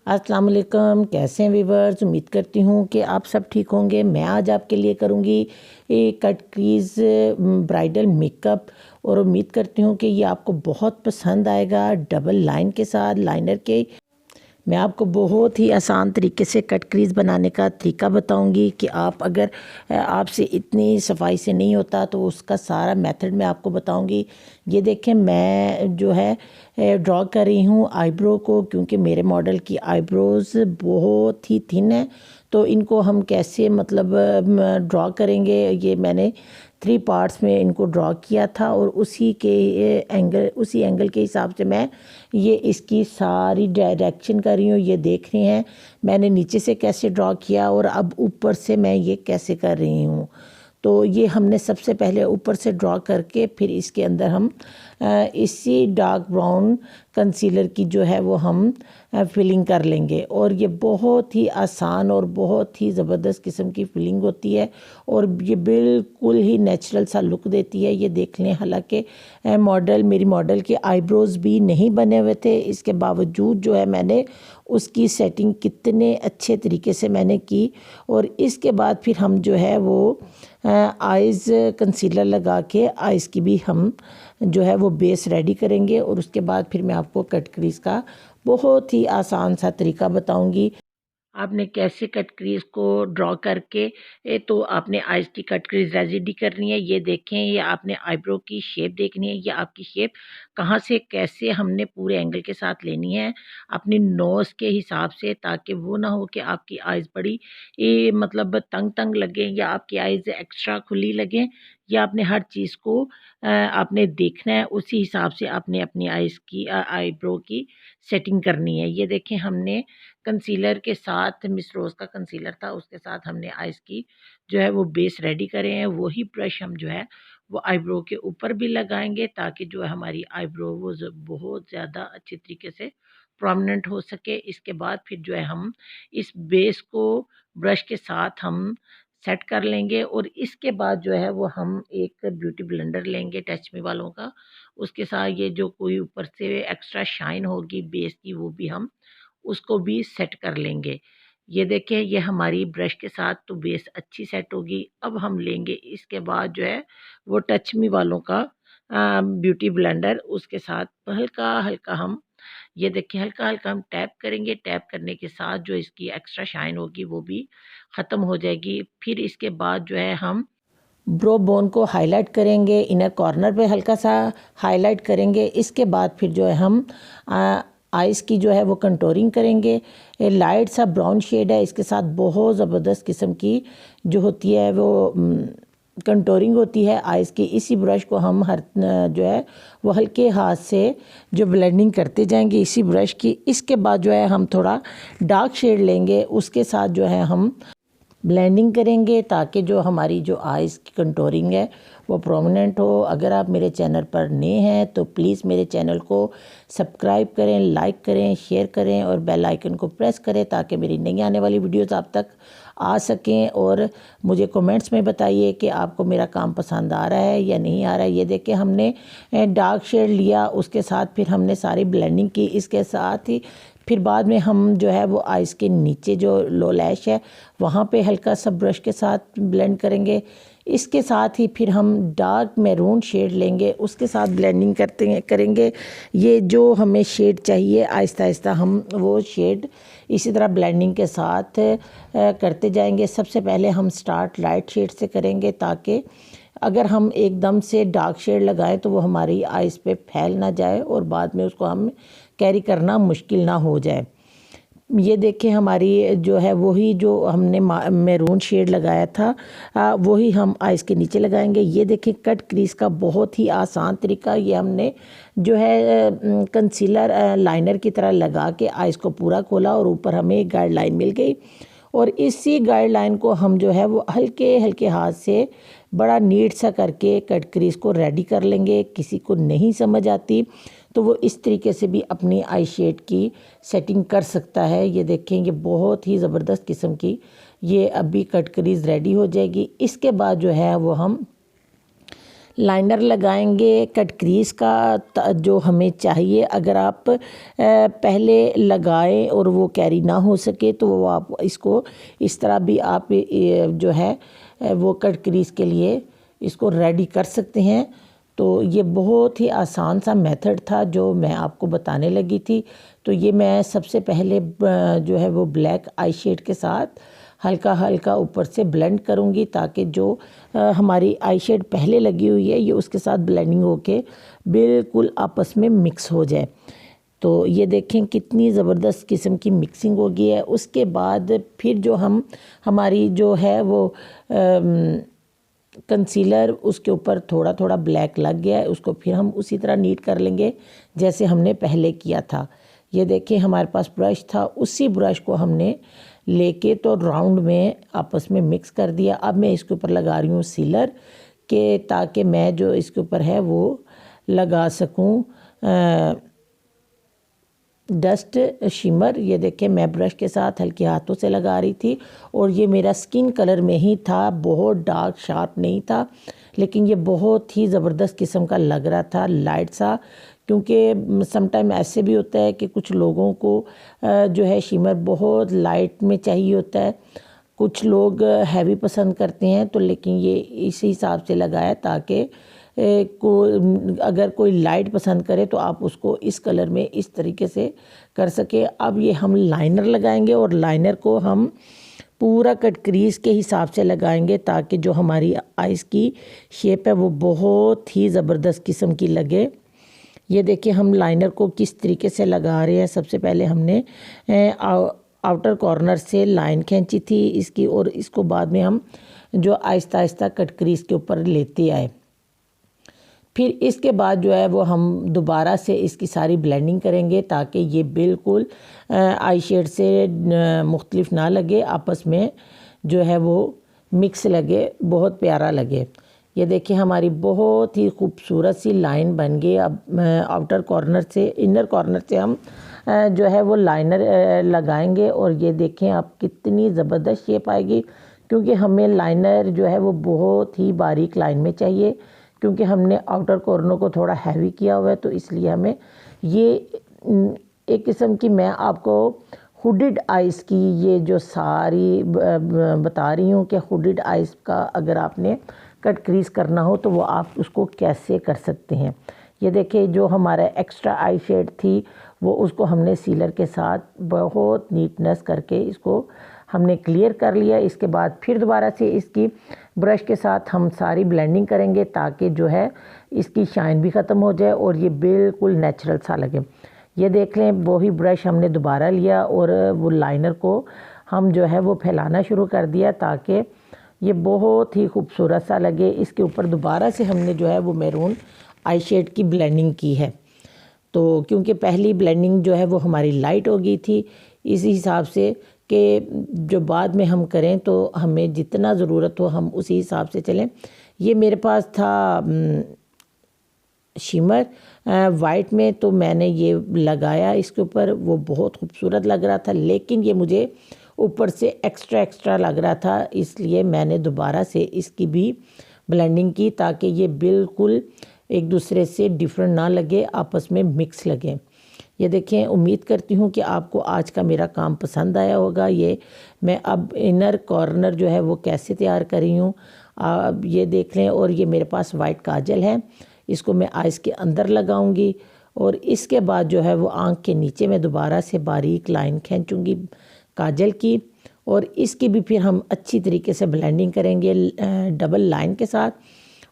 अस्सलाम वालेकुम, कैसे हैं व्यूवर्स। उम्मीद करती हूँ कि आप सब ठीक होंगे। मैं आज आपके लिए करूँगी एक कट क्रीज़ ब्राइडल मेकअप और उम्मीद करती हूँ कि ये आपको बहुत पसंद आएगा। डबल लाइन के साथ लाइनर के मैं आपको बहुत ही आसान तरीके से कट क्रीज़ बनाने का तरीका बताऊंगी कि आप अगर आपसे इतनी सफाई से नहीं होता तो उसका सारा मेथड मैं आपको बताऊंगी। ये देखें, मैं जो है ड्रॉ कर रही हूँ आईब्रो को, क्योंकि मेरे मॉडल की आईब्रोज़ बहुत ही थिन है। तो इनको हम कैसे मतलब ड्रॉ करेंगे, ये मैंने 3 पार्ट्स में इनको ड्रॉ किया था और उसी एंगल के हिसाब से मैं ये इसकी सारी डायरेक्शन कर रही हूँ। ये देख रहे हैं मैंने नीचे से कैसे ड्रॉ किया और अब ऊपर से मैं ये कैसे कर रही हूँ। तो ये हमने सबसे पहले ऊपर से ड्रॉ करके फिर इसके अंदर हम इसी डार्क ब्राउन कंसीलर की जो है वो हम फिलिंग कर लेंगे। और ये बहुत ही आसान और बहुत ही ज़बरदस्त किस्म की फिलिंग होती है और ये बिल्कुल ही नेचुरल सा लुक देती है। ये देख लें, हालांकि मेरी मॉडल के आईब्रोज़ भी नहीं बने हुए थे, इसके बावजूद जो है मैंने उसकी सेटिंग कितने अच्छे तरीके से मैंने की। और इसके बाद फिर हम जो है वो आइज़ कंसीलर लगा के आइज़ की भी हम जो है वो बेस रेडी करेंगे। और उसके बाद फिर मैं आपको कट क्रीज़ का बहुत ही आसान सा तरीका बताऊंगी आपने कैसे कट क्रीज को ड्रॉ करके तो आपने आइज़ की कट क्रीज रेडी करनी है। ये देखें, ये आपने आईब्रो की शेप देखनी है। ये आपकी शेप कहाँ से कैसे हमने पूरे एंगल के साथ लेनी है अपनी नोज़ के हिसाब से, ताकि वो ना हो कि आपकी आइज़ बड़ी मतलब तंग तंग लगे या आपकी आइज़ एक्स्ट्रा खुली लगे। या आपने हर चीज़ को आपने देखना है, उसी हिसाब से आपने अपनी आइज़ की आईब्रो की सेटिंग करनी है। ये देखें, हमने कंसीलर के साथ मिस रोज़ का कंसीलर था, उसके साथ हमने आइज़ की जो है वो बेस रेडी करे हैं। वही ब्रश हम जो है वो आईब्रो के ऊपर भी लगाएंगे, ताकि जो है हमारी आईब्रो वो बहुत ज़्यादा अच्छी तरीके से प्रोमिनेंट हो सके। इसके बाद फिर जो है हम इस बेस को ब्रश के साथ हम सेट कर लेंगे। और इसके बाद जो है वो हम एक ब्यूटी ब्लेंडर लेंगे टच मी वालों का, उसके साथ ये जो कोई ऊपर से एक्स्ट्रा शाइन होगी बेस की वो भी हम उसको भी सेट कर लेंगे। ये देखें, ये हमारी ब्रश के साथ तो बेस अच्छी सेट होगी। अब हम लेंगे इसके बाद जो है वो टच मी वालों का ब्यूटी ब्लेंडर, उसके साथ हल्का हल्का हम ये देखिए हल्का हल्का हम टैप करेंगे। टैप करने के साथ जो इसकी एक्स्ट्रा शाइन होगी वो भी ख़त्म हो जाएगी। फिर इसके बाद जो है हम ब्रो बोन को हाईलाइट करेंगे, इनर कॉर्नर पे हल्का सा हाईलाइट करेंगे। इसके बाद फिर जो है हम आइज़ की जो है वो कंटोरिंग करेंगे। ये लाइट सा ब्राउन शेड है, इसके साथ बहुत ज़बरदस्त किस्म की जो होती है वो कंटोरिंग होती है आइज़ की। इसी ब्रश को हम हर जो है वो हल्के हाथ से जो ब्लेंडिंग करते जाएंगे इसी ब्रश की। इसके बाद जो है हम थोड़ा डार्क शेड लेंगे, उसके साथ जो है हम ब्लेंडिंग करेंगे, ताकि जो हमारी जो आइज़ की कंटोरिंग है वो प्रोमिनेंट हो। अगर आप मेरे चैनल पर नए हैं तो प्लीज़ मेरे चैनल को सब्सक्राइब करें, लाइक करें, शेयर करें और बेल आइकन को प्रेस करें, ताकि मेरी नई आने वाली वीडियोस आप तक आ सकें। और मुझे कमेंट्स में बताइए कि आपको मेरा काम पसंद आ रहा है या नहीं आ रहा है। ये देखिए, हमने डार्क शेड लिया, उसके साथ फिर हमने सारी ब्लेंडिंग की। इसके साथ ही फिर बाद में हम जो है वो आइज़ के नीचे जो लो लैश है वहाँ पे हल्का सा ब्रश के साथ ब्लेंड करेंगे। इसके साथ ही फिर हम डार्क मैरून शेड लेंगे, उसके साथ ब्लेंडिंग करेंगे। ये जो हमें शेड चाहिए आहिस्ता आहिस्ता हम वो शेड इसी तरह ब्लेंडिंग के साथ करते जाएंगे। सबसे पहले हम स्टार्ट लाइट शेड से करेंगे, ताकि अगर हम एकदम से डार्क शेड लगाएं तो वो हमारी आइज़ पे फैल ना जाए और बाद में उसको हम कैरी करना मुश्किल ना हो जाए। ये देखें, हमारी जो है वही जो हमने मैरून शेड लगाया था वही हम आइज़ के नीचे लगाएंगे। ये देखें, कट क्रीज का बहुत ही आसान तरीका। ये हमने जो है कंसीलर लाइनर की तरह लगा के आइज़ को पूरा खोला और ऊपर हमें एक गाइडलाइन मिल गई। और इसी गाइडलाइन को हम जो है वो हल्के हल्के हाथ से बड़ा नीट सा करके कट क्रीज को रेडी कर लेंगे। किसी को नहीं समझ आती तो वो इस तरीके से भी अपनी आई शेड की सेटिंग कर सकता है। ये देखें, ये बहुत ही ज़बरदस्त किस्म की ये अभी कट क्रीज रेडी हो जाएगी। इसके बाद जो है वो हम लाइनर लगाएंगे कट क्रीज का जो हमें चाहिए। अगर आप पहले लगाएं और वो कैरी ना हो सके तो वो आप इसको इस तरह भी आप जो है वो कट क्रीज के लिए इसको रेडी कर सकते हैं। तो ये बहुत ही आसान सा मेथड था जो मैं आपको बताने लगी थी। तो ये मैं सबसे पहले जो है वो ब्लैक आई शेड के साथ हल्का हल्का ऊपर से ब्लेंड करूँगी ताकि जो हमारी आई शेड पहले लगी हुई है ये उसके साथ ब्लेंडिंग होके बिल्कुल आपस में मिक्स हो जाए। तो ये देखें कितनी ज़बरदस्त किस्म की मिक्सिंग हो गई है। उसके बाद फिर जो हमारी जो है वो कंसीलर उसके ऊपर थोड़ा थोड़ा ब्लैक लग गया है, उसको फिर हम उसी तरह नीट कर लेंगे जैसे हमने पहले किया था। ये देखिए हमारे पास ब्रश था, उसी ब्रश को हमने लेके तो राउंड में आपस में मिक्स कर दिया। अब मैं इसके ऊपर लगा रही हूँ सीलर के ताकि मैं जो इसके ऊपर है वो लगा सकूँ डस्ट शिमर। ये देखें मैं ब्रश के साथ हल्के हाथों से लगा रही थी और ये मेरा स्किन कलर में ही था, बहुत डार्क शार्प नहीं था, लेकिन ये बहुत ही ज़बरदस्त किस्म का लग रहा था, लाइट सा। क्योंकि समटाइम ऐसे भी होता है कि कुछ लोगों को जो है शिमर बहुत लाइट में चाहिए होता है, कुछ लोग हैवी पसंद करते हैं। तो लेकिन ये इसी हिसाब से लगाया ताकि अगर कोई लाइट पसंद करे तो आप उसको इस कलर में इस तरीके से कर सके। अब ये हम लाइनर लगाएंगे और लाइनर को हम पूरा कट क्रीज के हिसाब से लगाएंगे ताकि जो हमारी आइज़ की शेप है वो बहुत ही ज़बरदस्त किस्म की लगे। ये देखिए हम लाइनर को किस तरीके से लगा रहे हैं। सबसे पहले हमने आउटर कॉर्नर से लाइन खींची थी इसकी और इसको बाद में हम जो आहिस्ता आहिस्ता कट क्रीज के ऊपर लेते आए। फिर इसके बाद जो है वो हम दोबारा से इसकी सारी ब्लेंडिंग करेंगे ताकि ये बिल्कुल आई शेड से मुख्तलिफ ना लगे, आपस में जो है वो मिक्स लगे, बहुत प्यारा लगे। ये देखिए हमारी बहुत ही खूबसूरत सी लाइन बन गई। अब आउटर कॉर्नर से इनर कॉर्नर से हम जो है वो लाइनर लगाएंगे और ये देखें आप कितनी ज़बरदस्त शेप आएगी। क्योंकि हमें लाइनर जो है वो बहुत ही बारीक लाइन में चाहिए, क्योंकि हमने आउटर कॉर्नर को थोड़ा हैवी किया हुआ है, तो इसलिए हमें ये एक किस्म की मैं आपको हुडिड आइज़ की ये जो सारी बता रही हूँ कि हुडिड आइज़ का अगर आपने कट क्रीज करना हो तो वो आप उसको कैसे कर सकते हैं। ये देखिए जो हमारा एक्स्ट्रा आई शेड थी वो उसको हमने सीलर के साथ बहुत नीटनेस करके इसको हमने क्लियर कर लिया। इसके बाद फिर दोबारा से इसकी ब्रश के साथ हम सारी ब्लेंडिंग करेंगे ताकि जो है इसकी शाइन भी ख़त्म हो जाए और ये बिल्कुल नेचुरल सा लगे। ये देख लें वही ब्रश हमने दोबारा लिया और वो लाइनर को हम जो है वो फैलाना शुरू कर दिया ताकि ये बहुत ही खूबसूरत सा लगे। इसके ऊपर दोबारा से हमने जो है वो मैरून आई शेड की ब्लेंडिंग की है। तो क्योंकि पहली ब्लेंडिंग जो है वो हमारी लाइट हो गई थी, इसी हिसाब से कि जो बाद में हम करें तो हमें जितना ज़रूरत हो हम उसी हिसाब से चलें। ये मेरे पास था शिमर वाइट में, तो मैंने ये लगाया इसके ऊपर, वो बहुत खूबसूरत लग रहा था, लेकिन ये मुझे ऊपर से एक्स्ट्रा लग रहा था, इसलिए मैंने दोबारा से इसकी भी ब्लेंडिंग की ताकि ये बिल्कुल एक दूसरे से डिफरेंट ना लगे, आपस में मिक्स लगे। ये देखें उम्मीद करती हूँ कि आपको आज का मेरा काम पसंद आया होगा। ये मैं अब इनर कॉर्नर जो है वो कैसे तैयार कर रही हूँ अब ये देख लें। और ये मेरे पास वाइट काजल है, इसको मैं आइज़ के अंदर लगाऊंगी और इसके बाद जो है वो आँख के नीचे मैं दोबारा से बारीक लाइन खींचूँगी काजल की और इसकी भी फिर हम अच्छी तरीके से ब्लेंडिंग करेंगे डबल लाइन के साथ।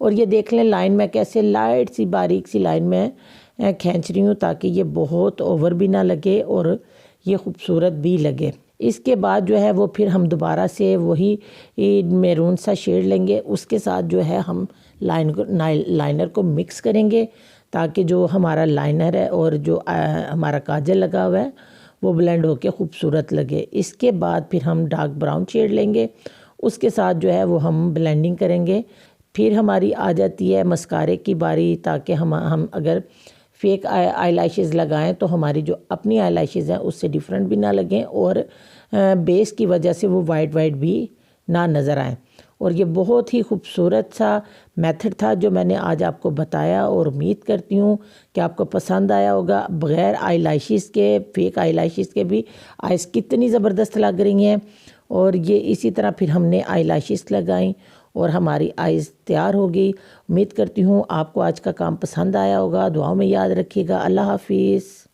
और ये देख लें लाइन में कैसे लाइट सी बारीक सी लाइन में खींच रही हूँ ताकि ये बहुत ओवर भी ना लगे और ये खूबसूरत भी लगे। इसके बाद जो है वो फिर हम दोबारा से वही मैरून सा शेड लेंगे, उसके साथ जो है हम लाइनर को मिक्स करेंगे ताकि जो हमारा लाइनर है और जो हमारा काजल लगा हुआ है वो ब्लेंड होके खूबसूरत लगे। इसके बाद फिर हम डार्क ब्राउन शेड लेंगे, उसके साथ जो है वो हम ब्लेंडिंग करेंगे। फिर हमारी आ जाती है मस्कारे की बारी, ताकि हम अगर फेक आईलैशेस लगाएं तो हमारी जो अपनी आईलैशेस हैं उससे डिफरेंट भी ना लगें और बेस की वजह से वो वाइट भी ना नज़र आए। और ये बहुत ही खूबसूरत सा मेथड था जो मैंने आज आपको बताया, और उम्मीद करती हूँ कि आपको पसंद आया होगा। बग़ैर आई लैशेस के, फेक आई लैशेस के भी आइज़ कितनी ज़बरदस्त लग रही हैं। और ये इसी तरह फिर हमने आई लैशेस लगाई और हमारी आइज़ तैयार हो गई। उम्मीद करती हूँ आपको आज का काम पसंद आया होगा। दुआओं में याद रखिएगा। अल्लाह हाफिज़।